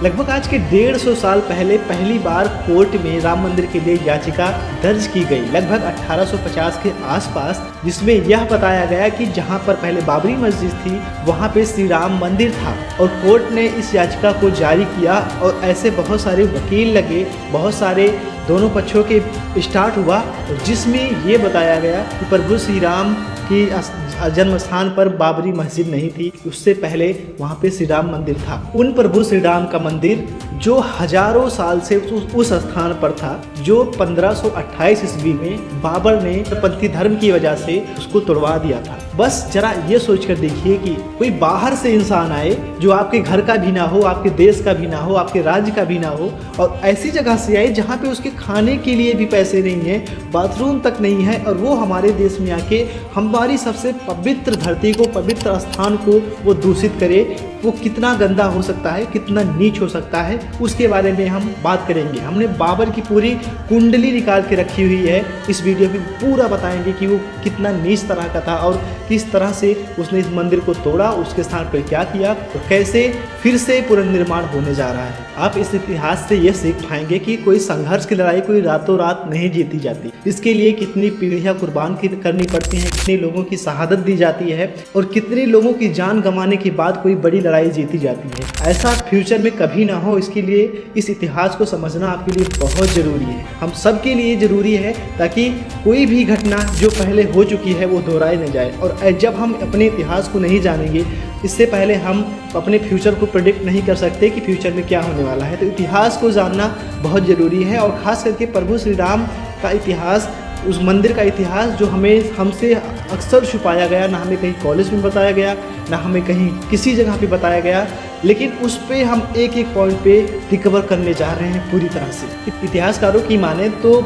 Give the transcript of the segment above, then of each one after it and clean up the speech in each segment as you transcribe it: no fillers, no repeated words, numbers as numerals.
लगभग आज के 150 साल पहले पहली बार कोर्ट में राम मंदिर के लिए याचिका दर्ज की गई, लगभग 1850 के आसपास, जिसमें यह बताया गया कि जहां पर पहले बाबरी मस्जिद थी वहां पे श्री राम मंदिर था। और कोर्ट ने इस याचिका को जारी किया और ऐसे बहुत सारे वकील लगे, बहुत सारे दोनों पक्षों के स्टार्ट हुआ, जिसमें ये बताया गया कि प्रभु श्री राम की जन्म स्थान पर बाबरी मस्जिद नहीं थी, उससे पहले वहाँ पे श्री राम मंदिर था। उन प्रभु श्री राम का मंदिर जो हजारों साल से उस स्थान पर था, जो 1528 ईस्वी में बाबर ने पंथी धर्म की वजह से उसको तोड़वा दिया था। बस जरा ये सोचकर देखिए कि कोई बाहर से इंसान आए जो आपके घर का भी ना हो, आपके देश का भी ना हो, आपके राज्य का भी ना हो, और ऐसी जगह से आए जहाँ पे उसके खाने के लिए भी पैसे नहीं है, बाथरूम तक नहीं है, और वो हमारे देश में आके हमारी सबसे पवित्र धरती को, पवित्र स्थान को वो दूषित करे। वो कितना गंदा हो सकता है, कितना नीच हो सकता है, उसके बारे में हम बात करेंगे। हमने बाबर की पूरी कुंडली निकाल के रखी हुई है, इस वीडियो में पूरा बताएंगे कि वो कितना नीच तरह का था और किस तरह से उसने इस मंदिर को तोड़ा, उसके स्थान पर क्या किया और कैसे फिर से पुनर्निर्माण होने जा रहा है। आप इस इतिहास से ये सीख पाएंगे कि कोई संघर्ष की लड़ाई कोई रातों रात नहीं जीती जाती, इसके लिए कितनी पीढ़ियां कुर्बान करनी पड़ती हैं, कितने लोगों की शहादत दी जाती है और कितने लोगों की जान गंवाने के बाद कोई बड़ी लड़ाई जीती जाती है। ऐसा फ्यूचर में कभी ना हो, इसके लिए इस इतिहास को समझना आपके लिए बहुत ज़रूरी है, हम सब के लिए ज़रूरी है, ताकि कोई भी घटना जो पहले हो चुकी है वो दोहराई न जाए। और जब हम अपने इतिहास को नहीं जानेंगे, इससे पहले हम अपने फ्यूचर को प्रेडिक्ट नहीं कर सकते कि फ्यूचर में क्या होने वाला है। तो इतिहास को जानना बहुत ज़रूरी है, और ख़ास करके प्रभु श्री राम का इतिहास, उस मंदिर का इतिहास जो हमसे अक्सर छुपाया गया, ना हमें कहीं कॉलेज में बताया गया, ना हमें कहीं किसी जगह पे बताया गया, लेकिन उस पे हम एक एक पॉइंट पे रिकवर करने जा रहे हैं पूरी तरह से। इतिहासकारों की माने तो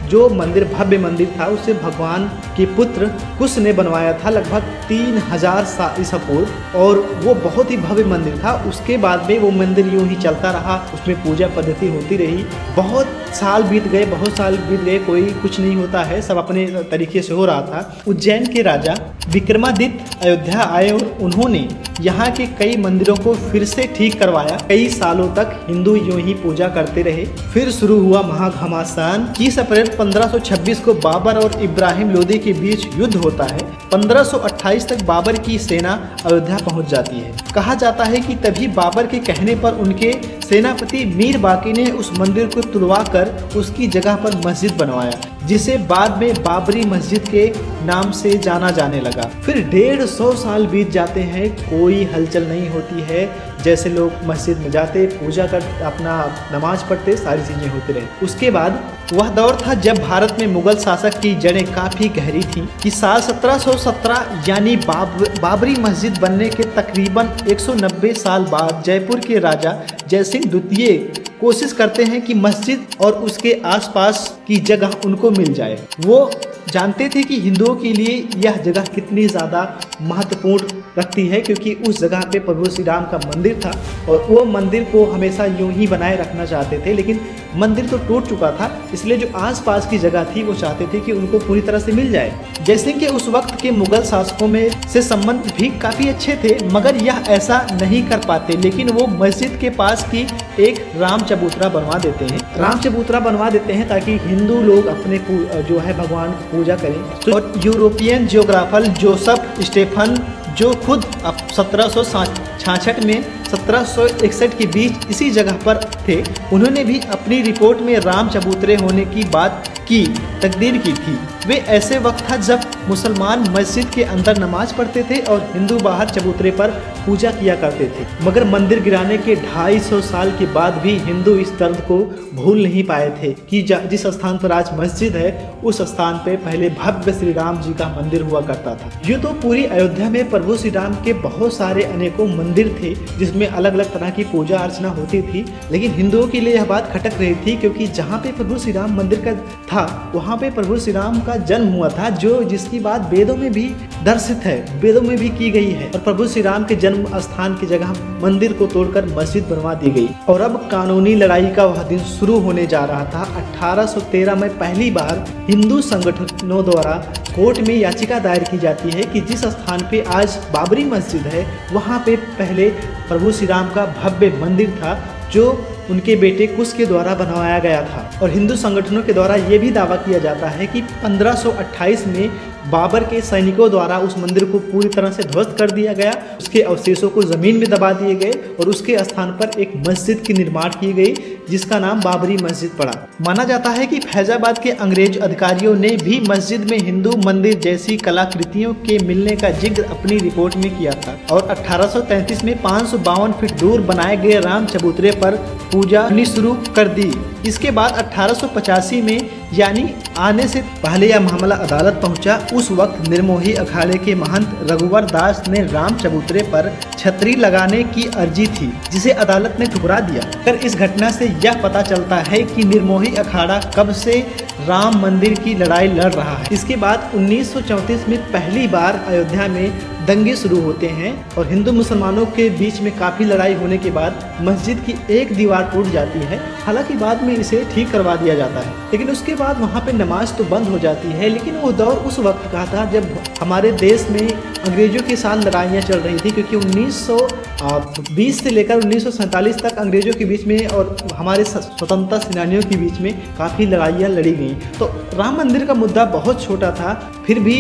जो मंदिर भव्य मंदिर था उसे भगवान के पुत्र कुश ने बनवाया था लगभग 3000 ईसा पूर्व, और वो बहुत ही भव्य मंदिर था। उसके बाद में वो मंदिर यूं ही चलता रहा, उसमें पूजा पद्धति होती रही, बहुत साल बीत गए, कोई कुछ नहीं होता है, सब अपने तरीके से हो रहा था। उज्जैन के राजा विक्रमादित्य अयोध्या आए और उन्होंने यहाँ के कई मंदिरों को फिर से ठीक करवाया। कई सालों तक हिंदू यूं ही पूजा करते रहे। फिर शुरू हुआ महाघमासान। 30 अप्रैल 1526 को बाबर और इब्राहिम लोदी के बीच युद्ध होता है। 1528 तक बाबर की सेना अयोध्या पहुंच जाती है। कहा जाता है कि तभी बाबर के कहने पर उनके सेनापति मीर बाकी ने उस मंदिर को तुड़वा कर उसकी जगह पर मस्जिद बनवाया, जिसे बाद में बाबरी मस्जिद के नाम से जाना जाने लगा। फिर 150 साल बीत जाते हैं, कोई हलचल नहीं होती है। जैसे लोग मस्जिद में जाते, पूजा कर, अपना नमाज पढ़ते, सारी चीज़ें होती रही। उसके बाद वह दौर था जब भारत में मुगल शासक की जड़ें काफ़ी गहरी थी कि साल 1717 यानी बाबरी मस्जिद बनने के तकरीबन 190 साल बाद जयपुर के राजा जयसिंह द्वितीय कोशिश करते हैं कि मस्जिद और उसके आसपास की जगह उनको मिल जाए। वो जानते थे कि हिंदुओं के लिए यह जगह कितनी ज़्यादा महत्वपूर्ण रखती है, क्योंकि उस जगह पे प्रभु श्री राम का मंदिर था और वो मंदिर को हमेशा यूं ही बनाए रखना चाहते थे। लेकिन मंदिर तो टूट चुका था, इसलिए जो आसपास की जगह थी वो चाहते थे कि उनको पूरी तरह से मिल जाए। जैसे कि उस वक्त के मुगल शासकों में से संबंध भी काफ़ी अच्छे थे, मगर यह ऐसा नहीं कर पाते। लेकिन वो मस्जिद के पास की एक राम चबूतरा बनवा देते हैं, ताकि हिंदू लोग अपने जो है भगवान की पूजा करें। और यूरोपियन जियोग्राफर जोसेफ स्टेफन, जो खुद अब 1766 में 1761 के बीच इसी जगह पर थे, उन्होंने भी अपनी रिपोर्ट में राम चबूतरे होने की बात की तकदीर की थी। वे ऐसे वक्त था जब मुसलमान मस्जिद के अंदर नमाज पढ़ते थे और हिंदू बाहर चबूतरे पर पूजा किया करते थे। मगर मंदिर गिराने के 250 साल के बाद भी हिंदू इस दर्द को भूल नहीं पाए थे कि जिस स्थान पर आज मस्जिद है उस स्थान पे पहले भव्य श्री राम जी का मंदिर हुआ करता था। यूँ तो पूरी अयोध्या में प्रभु श्री राम के बहुत सारे अनेकों मंदिर थे जिसमें अलग अलग तरह की पूजा अर्चना होती थी, लेकिन हिंदुओं के लिए यह बात खटक रही थी, क्योंकि जहाँ पे प्रभु श्री राम मंदिर का था वहाँ पे प्रभु श्री राम का जन्म हुआ था, जिसकी बात वेदों में भी दर्शित है, वेदों में भी की गई है। और प्रभु श्री राम के जन्म स्थान की जगह मंदिर को तोड़कर मस्जिद बनवा दी गई। और अब कानूनी लड़ाई का वह दिन शुरू होने जा रहा था। 1813 में पहली बार हिंदू संगठनों द्वारा कोर्ट में याचिका दायर की जाती है कि जिस स्थान पे आज बाबरी मस्जिद है वहाँ पे पहले प्रभु श्री राम का भव्य मंदिर था जो उनके बेटे कुश के द्वारा बनवाया गया था। और हिंदू संगठनों के द्वारा ये भी दावा किया जाता है कि 1528 में बाबर के सैनिकों द्वारा उस मंदिर को पूरी तरह से ध्वस्त कर दिया गया, उसके अवशेषों को जमीन में दबा दिए गए और उसके स्थान पर एक मस्जिद की निर्माण की गई जिसका नाम बाबरी मस्जिद पड़ा। माना जाता है कि फैजाबाद के अंग्रेज अधिकारियों ने भी मस्जिद में हिंदू मंदिर जैसी कलाकृतियों के मिलने का जिक्र अपनी रिपोर्ट में किया था और 1833 में 552 फीट दूर बनाए गए राम चबूतरे पर पूजा शुरू कर दी। इसके बाद 1885 में यानी आने से पहले यह मामला अदालत पहुंचा। उस वक्त निर्मोही अखाड़े के महंत रघुवर दास ने राम चबूतरे पर छतरी लगाने की अर्जी थी जिसे अदालत ने ठुकरा दिया। पर इस घटना से यह पता चलता है कि निर्मोही अखाड़ा कब से राम मंदिर की लड़ाई लड़ रहा है। इसके बाद 1934 में पहली बार अयोध्या में दंगे शुरू होते हैं और हिंदू मुसलमानों के बीच में काफ़ी लड़ाई होने के बाद मस्जिद की एक दीवार टूट जाती है। हालांकि बाद में इसे ठीक करवा दिया जाता है, लेकिन उसके बाद वहाँ पे नमाज तो बंद हो जाती है। लेकिन वो दौर उस वक्त का था जब हमारे देश में अंग्रेजों के साथ लड़ाइयाँ चल रही थी, क्योंकि 1920 से लेकर 1947 तक अंग्रेजों के बीच में और हमारे स्वतंत्रता सेनानियों के बीच में काफ़ी लड़ाइयाँ लड़ी गई। तो राम मंदिर का मुद्दा बहुत छोटा था, फिर भी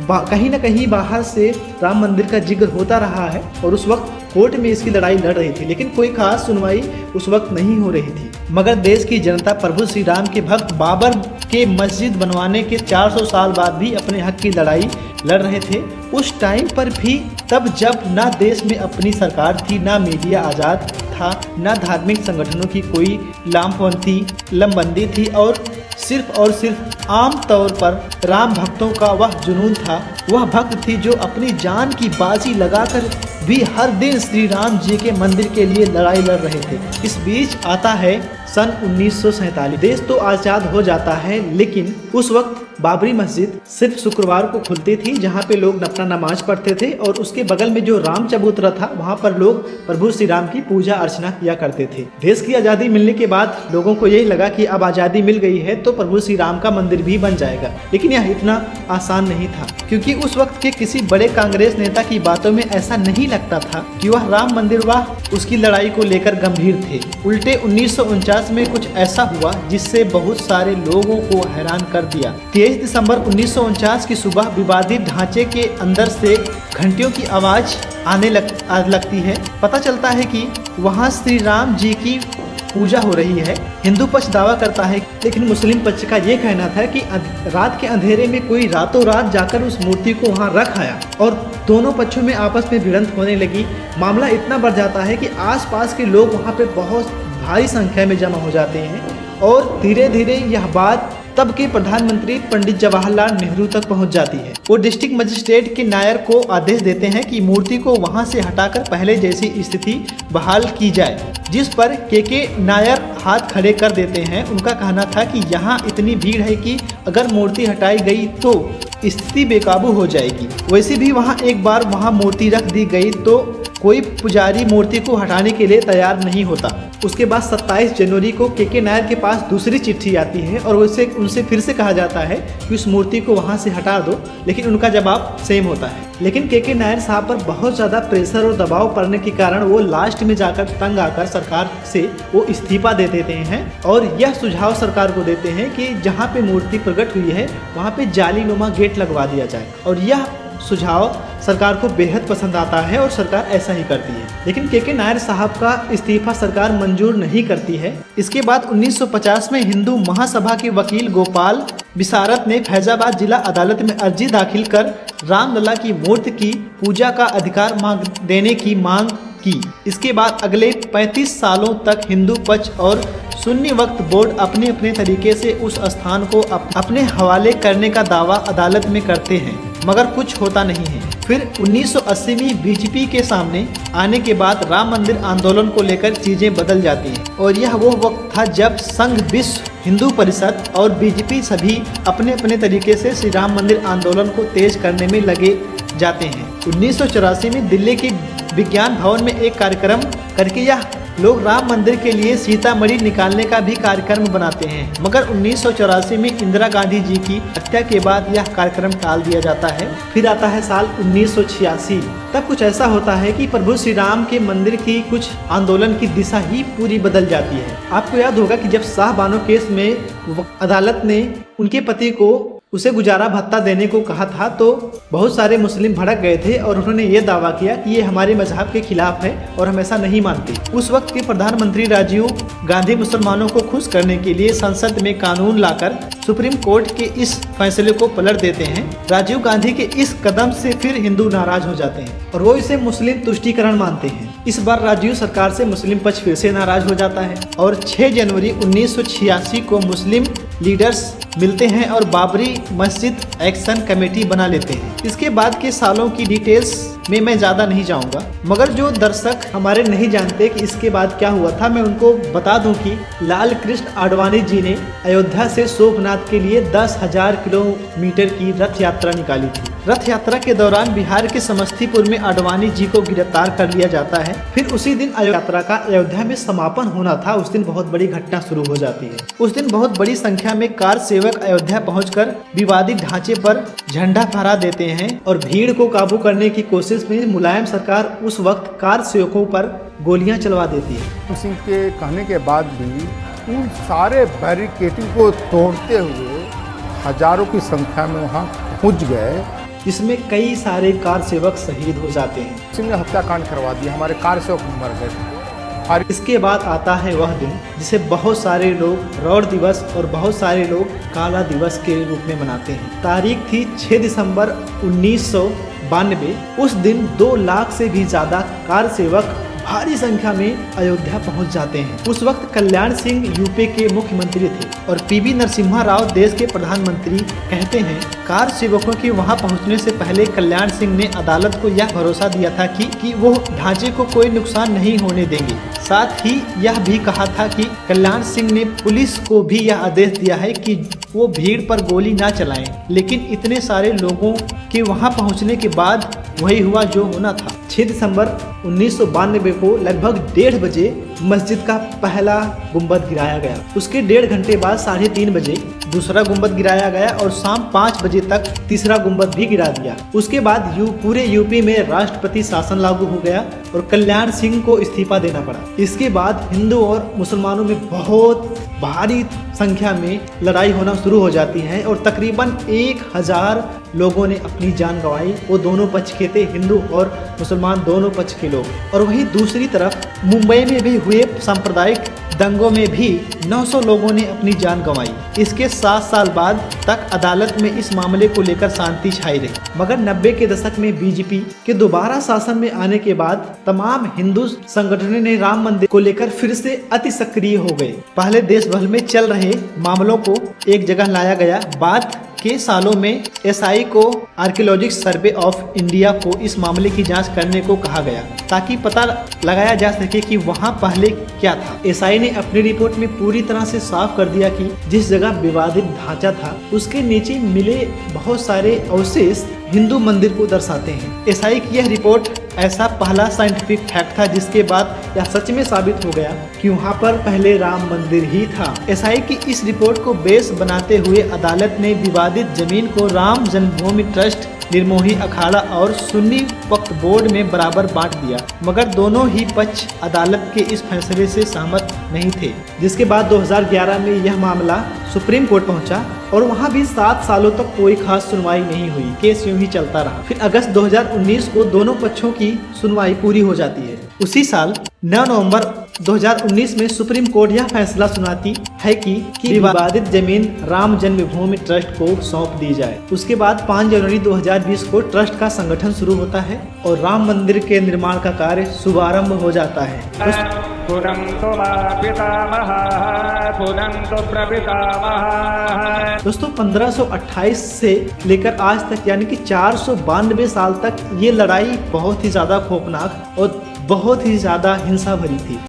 कहीं ना कहीं बाहर से राम मंदिर का जिक्र होता रहा है और उस वक्त कोर्ट में इसकी लड़ाई लड़ रही थी, लेकिन कोई खास सुनवाई उस वक्त नहीं हो रही थी। मगर देश की जनता प्रभु श्री राम के भक्त बाबर के मस्जिद बनवाने के 400 साल बाद भी अपने हक की लड़ाई लड़ रहे थे। उस टाइम पर भी तब जब ना देश में अपनी सरकार थी, ना मीडिया आज़ाद था, ना धार्मिक संगठनों की कोई लामबंदी थी और सिर्फ आम तौर पर राम भक्तों का वह जुनून था। वह भक्त थी जो अपनी जान की बाजी लगाकर भी हर दिन श्री राम जी के मंदिर के लिए लड़ाई लड़ रहे थे। इस बीच आता है सन 1947। देश तो आज़ाद हो जाता है, लेकिन उस वक्त बाबरी मस्जिद सिर्फ शुक्रवार को खुलती थी जहाँ पे लोग अपना नमाज पढ़ते थे और उसके बगल में जो राम चबूतरा था वहाँ पर लोग प्रभु श्री राम की पूजा अर्चना किया करते थे। देश की आज़ादी मिलने के बाद लोगों को यही लगा कि अब आज़ादी मिल गई है तो प्रभु श्री राम का मंदिर भी बन जाएगा, लेकिन यह इतना आसान नहीं था, क्योंकि उस वक्त के किसी बड़े कांग्रेस नेता की बातों में ऐसा नहीं लगता था कि वह राम मंदिर उसकी लड़ाई को लेकर गंभीर थे। उल्टे 1949 में कुछ ऐसा हुआ जिससे बहुत सारे लोगों को हैरान कर दिया। 23 दिसंबर 1949 की सुबह विवादित ढांचे के अंदर से घंटियों की आवाज आने लगती है। पता चलता है कि वहां श्री राम जी की पूजा हो रही है। हिंदू पक्ष दावा करता है, लेकिन मुस्लिम पक्ष का ये कहना था कि रात के अंधेरे में कोई रातों रात जाकर उस मूर्ति को वहां रख आया और दोनों पक्षों में आपस में भिड़ंत होने लगी। मामला इतना बढ़ जाता है कि आसपास के लोग वहां पे बहुत भारी संख्या में जमा हो जाते हैं और धीरे धीरे यह बात तब के प्रधानमंत्री पंडित जवाहरलाल नेहरू तक पहुंच जाती है। वो डिस्ट्रिक्ट मजिस्ट्रेट के नायर को आदेश देते हैं कि मूर्ति को वहां से हटाकर पहले जैसी स्थिति बहाल की जाए, जिस पर के नायर हाथ खड़े कर देते हैं। उनका कहना था कि यहाँ इतनी भीड़ है कि अगर मूर्ति हटाई गई तो स्थिति बेकाबू हो जाएगी। वैसे भी वहाँ एक बार वहाँ मूर्ति रख दी गई तो कोई पुजारी मूर्ति को हटाने के लिए तैयार नहीं होता। उसके बाद 27 जनवरी को के नायर के पास दूसरी चिट्ठी आती है और उनसे फिर से कहा जाता है कि उस मूर्ति को वहां से हटा दो, लेकिन उनका जवाब सेम होता है। लेकिन के नायर साहब पर बहुत ज़्यादा प्रेशर और दबाव पड़ने के कारण वो लास्ट में जाकर तंग आकर सरकार से वो इस्तीफा दे देते हैं और यह सुझाव सरकार को देते हैं कि जहाँ पे मूर्ति प्रकट हुई है वहाँ पे जालीनुमा गेट लगवा दिया जाए। और यह सुझाव सरकार को बेहद पसंद आता है और सरकार ऐसा ही करती है। लेकिन के नायर साहब का इस्तीफा सरकार मंजूर नहीं करती है। इसके बाद 1950 में हिंदू महासभा के वकील गोपाल विशारद ने फैजाबाद जिला अदालत में अर्जी दाखिल कर रामलला की मूर्ति की पूजा का अधिकार देने की मांग की। इसके बाद अगले 35 सालों तक हिंदू पक्ष और सुन्नी वक्फ बोर्ड अपने अपने तरीके से उस स्थान को अपने हवाले करने का दावा अदालत में करते हैं, मगर कुछ होता नहीं है। फिर 1980 में बीजेपी के सामने आने के बाद राम मंदिर आंदोलन को लेकर चीजें बदल जाती हैं और यह वो वक्त था जब संघ विश्व हिंदू परिषद और बीजेपी सभी अपने अपने तरीके से श्री राम मंदिर आंदोलन को तेज करने में लगे जाते हैं। 1984 में दिल्ली के विज्ञान भवन में एक कार्यक्रम करके यह लोग राम मंदिर के लिए सीतामढ़ी निकालने का भी कार्यक्रम बनाते हैं, मगर 1984 में इंदिरा गांधी जी की हत्या के बाद यह कार्यक्रम टाल दिया जाता है। फिर आता है साल 1986। तब कुछ ऐसा होता है कि प्रभु श्री राम के मंदिर की कुछ आंदोलन की दिशा ही पूरी बदल जाती है। आपको याद होगा कि जब शाह बानो केस में अदालत ने उनके पति को उसे गुजारा भत्ता देने को कहा था, तो बहुत सारे मुस्लिम भड़क गए थे और उन्होंने ये दावा किया कि ये हमारे मजहब के खिलाफ है और हम ऐसा नहीं मानते। उस वक्त के प्रधानमंत्री राजीव गांधी मुसलमानों को खुश करने के लिए संसद में कानून लाकर सुप्रीम कोर्ट के इस फैसले को पलट देते हैं। राजीव गांधी के इस कदम से फिर हिंदू नाराज हो जाते हैं और वो इसे मुस्लिम तुष्टीकरण मानते हैं। इस बार राजीव सरकार से मुस्लिम पक्ष फिर से नाराज हो जाता है और 6 जनवरी 1986 को मुस्लिम लीडर्स मिलते हैं और बाबरी मस्जिद एक्शन कमेटी बना लेते हैं। इसके बाद के सालों की डिटेल्स में मैं ज़्यादा नहीं जाऊंगा, मगर जो दर्शक हमारे नहीं जानते कि इसके बाद क्या हुआ था, मैं उनको बता दूं कि लाल कृष्ण आडवाणी जी ने अयोध्या से सोमनाथ के लिए 10,000 किलोमीटर की रथ यात्रा निकाली थी। रथ यात्रा के दौरान बिहार के समस्तीपुर में आडवाणी जी को गिरफ्तार कर लिया जाता है। फिर उसी दिन यात्रा का अयोध्या में समापन होना था। उस दिन बहुत बड़ी घटना शुरू हो जाती है। उस दिन बहुत बड़ी संख्या में कार सेवक अयोध्या पहुंचकर विवादित ढांचे पर झंडा फहरा देते हैं और भीड़ को काबू करने की कोशिश में मुलायम सरकार उस वक्त कार सेवकों पर गोलियां चलवा देती है। सिंह के कहने के बाद भी उन सारे बैरिकेडिंग को तोड़ते हुए हजारों की संख्या में वहाँ पहुँच गए, जिसमें कई सारे कार सेवक शहीद हो जाते हैं। सिंह ने हत्याकांड करवा दिया, हमारे कार सेवक मर गए। और इसके बाद आता है वह दिन जिसे बहुत सारे लोग रौड़ दिवस और बहुत सारे लोग काला दिवस के रूप में मनाते हैं। तारीख थी 6 दिसंबर 1992। उस दिन 2 लाख से भी ज्यादा कार सेवक भारी संख्या में अयोध्या पहुंच जाते हैं। उस वक्त कल्याण सिंह यूपी के मुख्यमंत्री थे और पीवी नरसिम्हा राव देश के प्रधानमंत्री। कहते हैं कार सेवकों के वहां पहुंचने से पहले कल्याण सिंह ने अदालत को यह भरोसा दिया था कि वो ढांचे को कोई नुकसान नहीं होने देंगे। साथ ही यह भी कहा था कि कल्याण सिंह ने पुलिस को भी यह आदेश दिया है कि वो भीड़ पर गोली ना चलाएं। लेकिन इतने सारे लोगों के वहां पहुंचने के बाद वही हुआ जो होना था। 6 दिसंबर 1992 को लगभग 1:30 बजे मस्जिद का पहला गुंबद गिराया गया। उसके 1.5 घंटे बाद 3:30 बजे दूसरा गुंबद गिराया गया और शाम 5 बजे तक तीसरा गुंबद भी गिरा दिया। उसके बाद पूरे यूपी में राष्ट्रपति शासन लागू हो गया और कल्याण सिंह को इस्तीफा देना पड़ा। इसके बाद हिंदू और मुसलमानों में बहुत भारी संख्या में लड़ाई होना शुरू हो जाती है और तकरीबन 1000 लोगों ने अपनी जान गंवाई। वो दोनों पक्ष के थे, हिंदू और मुसलमान दोनों पक्ष के लोग। और वहीं दूसरी तरफ मुंबई में भी हुए सांप्रदायिक दंगों में भी 900 लोगों ने अपनी जान गंवाई। इसके 7 साल बाद तक अदालत में इस मामले को लेकर शांति छाई रही, मगर 90 के दशक में बीजेपी के दोबारा शासन में आने के बाद तमाम हिंदू संगठनों ने राम मंदिर को लेकर फिर से अति सक्रिय हो गए। पहले देश भर में चल रहे मामलों को एक जगह लाया गया। बाद के सालों में एसआई को आर्कियोलॉजिकल सर्वे ऑफ इंडिया को इस मामले की जांच करने को कहा गया ताकि पता लगाया जा सके कि वहां पहले क्या था। एसआई ने अपनी रिपोर्ट में पूरी तरह से साफ कर दिया कि जिस जगह विवादित ढांचा था उसके नीचे मिले बहुत सारे अवशेष हिंदू मंदिर को दर्शाते हैं। एसआई की यह रिपोर्ट ऐसा पहला साइंटिफिक फैक्ट था जिसके बाद यह सच में साबित हो गया कि वहां पर पहले राम मंदिर ही था। एसआई की इस रिपोर्ट को बेस बनाते हुए अदालत ने विवादित जमीन को राम जन्मभूमि ट्रस्ट, निर्मोही अखाड़ा और सुन्नी वक्फ बोर्ड में बराबर बांट दिया, मगर दोनों ही पक्ष अदालत के इस फैसले से सहमत नहीं थे। जिसके बाद 2011 में यह मामला सुप्रीम कोर्ट पहुंचा और वहां भी 7 सालों तक कोई खास सुनवाई नहीं हुई। केस यूं ही चलता रहा। फिर अगस्त 2019 को दोनों पक्षों की सुनवाई पूरी हो जाती है। उसी साल 9 नवंबर 2019 में सुप्रीम कोर्ट यह फैसला सुनाती है कि विवादित जमीन राम जन्मभूमि ट्रस्ट को सौंप दी जाए। उसके बाद 5 जनवरी 2020 को ट्रस्ट का संगठन शुरू होता है और राम मंदिर के निर्माण का कार्य शुभारंभ हो जाता है। दोस्तों 1528 से लेकर आज तक यानी कि 492 साल तक ये लड़ाई बहुत ही ज्यादा खौफनाक और बहुत ही ज्यादा हिंसा भरी थी।